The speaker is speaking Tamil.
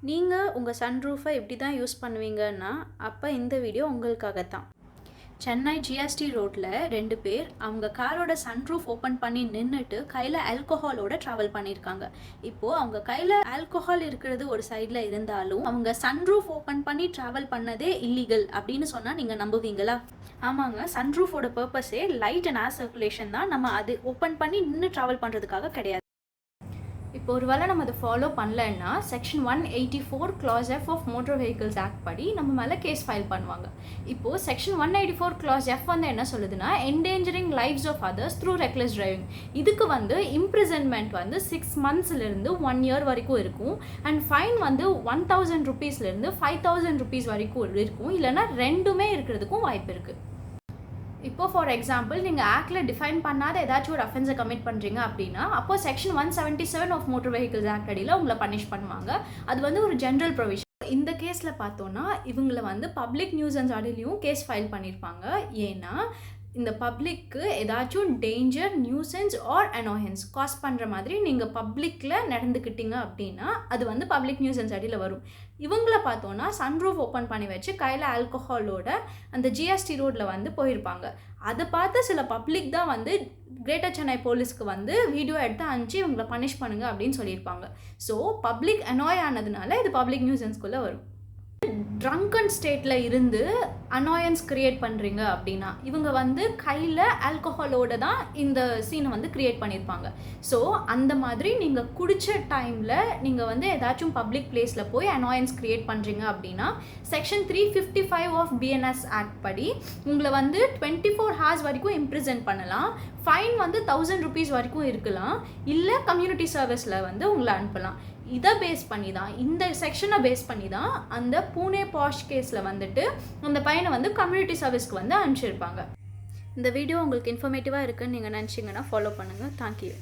நீங்க உங்க சன்ரூஃபை எப்படி தான் யூஸ் பண்ணுவீங்கன்னா, அப்ப இந்த வீடியோ உங்களுக்காக தான். சென்னை ஜிஎஸ்டி ரோட்ல 2 பேர் அவங்க காரோட சன்ரூஃப் ஓப்பன் பண்ணி நின்னுட்டு கையில ஆல்கஹாலோட டிராவல் பண்ணியிருக்காங்க. இப்போ அவங்க கையில ஆல்கஹால் இருக்கிறது ஒரு சைடுல இருந்தாலும், அவங்க சன்ரூஃப் ஓப்பன் பண்ணி டிராவல் பண்ணதே இல்லீகல் அப்படின்னு சொன்னா நீங்க நம்புவீங்களா? ஆமாங்க, சன்ரூஃபோட பர்பஸே லைட் அண்ட் ஏர் சர்க்குலேஷன் தான். நம்ம அது ஓப்பன் பண்ணி நின்று டிராவல் பண்றதுக்காக கிடையாது. இப்போ ஒருவேளை நம்ம அதை ஃபாலோ பண்ணலன்னா section 184 clause F of motor vehicles act படி நம்ம மேலே கேஸ் ஃபைல் பண்ணுவாங்க. இப்போது செக்ஷன் 184 clause F வந்து என்ன சொல்லுதுன்னா, endangering lives of others through reckless driving. இதுக்கு வந்து இம்ப்ரிசன்மெண்ட் வந்து 6 monthsலேருந்து 1 year வரைக்கும் இருக்கும். அண்ட் ஃபைன் வந்து 1000 rupeesலேருந்து 5000 rupees வரைக்கும் இருக்கும். இல்லைனா ரெண்டுமே இருக்கிறதுக்கும் வாய்ப்பு இருக்குது. இப்போ ஃபார் எக்ஸாம்பிள் நீங்கள் ஆக்டில் டிஃபைன் பண்ணாத ஏதாச்சும் ஒரு அஃபென்ஸை கமிட் பண்ணுறீங்க அப்படின்னா, அப்போ section 177 of motor vehicles act அடியில் உங்களை பனிஷ் பண்ணுவாங்க. அது வந்து ஒரு ஜென்ரல் ப்ரொவிஷன். இந்த கேஸில் பார்த்தோன்னா இவங்களை வந்து பப்ளிக் நியூசன்ஸ் அடியிலையும் கேஸ் ஃபைல் பண்ணியிருப்பாங்க. ஏன்னா இந்த பப்ளிக்கு ஏதாச்சும் danger, nuisance or annoyance cause பண்ணுற மாதிரி நீங்கள் பப்ளிக்கில் நடந்துக்கிட்டீங்க அப்படின்னா அது வந்து பப்ளிக் நியூசன்ஸ் அடியில் வரும். இவங்கள பார்த்தோன்னா சன்ரூஃப் ஓப்பன் பண்ணி வச்சு கையில் ஆல்கஹாலோட அந்த ஜிஎஸ்டி ரோடில் வந்து போயிருப்பாங்க. அதை பார்த்து சில பப்ளிக் தான் வந்து கிரேட்டர் சென்னை போலீஸ்க்கு வந்து வீடியோ எடுத்து அனுப்பிச்சு இவங்களை பனிஷ் பண்ணுங்க அப்படின்னு சொல்லியிருப்பாங்க. ஸோ பப்ளிக் அனாய் ஆனதுனால இது பப்ளிக் நியூசன்ஸ்குள்ளே வரும். ட்ரங்கன் ஸ்டேட்டில் இருந்து அனாயன்ஸ் கிரியேட் பண்ணுறீங்க அப்படின்னா இவங்க வந்து கையில் ஆல்கஹாலோட தான் இந்த சீனை வந்து கிரியேட் பண்ணியிருப்பாங்க. ஸோ அந்த மாதிரி நீங்கள் குடித்த டைமில் நீங்கள் வந்து ஏதாச்சும் பப்ளிக் பிளேஸில் போய் அனாயன்ஸ் கிரியேட் பண்ணுறீங்க அப்படின்னா செக்ஷன் 355 ஆஃப் பிஎன்எஸ் ஆக்ட் படி உங்களை வந்து 24 hours வரைக்கும் இம்ப்ரிசன் பண்ணலாம். ஃபைன் வந்து 1000 rupees வரைக்கும் இருக்கலாம். இல்லை கம்யூனிட்டி சர்வீஸில் வந்து உங்களை அனுப்பலாம். இதை பேஸ் பண்ணி தான், இந்த செக்ஷனை பேஸ் பண்ணி தான் அந்த பூனே பாஷ் கேஸில் வந்துட்டு அந்த பையனை வந்து கம்யூனிட்டி சர்வீஸ்க்கு வந்து அனுப்பிச்சிருப்பாங்க. இந்த வீடியோ உங்களுக்கு இன்ஃபர்மேட்டிவாக இருக்குன்னு நீங்கள் நினச்சிங்கன்னா ஃபாலோ பண்ணுங்கள். தேங்க்யூ.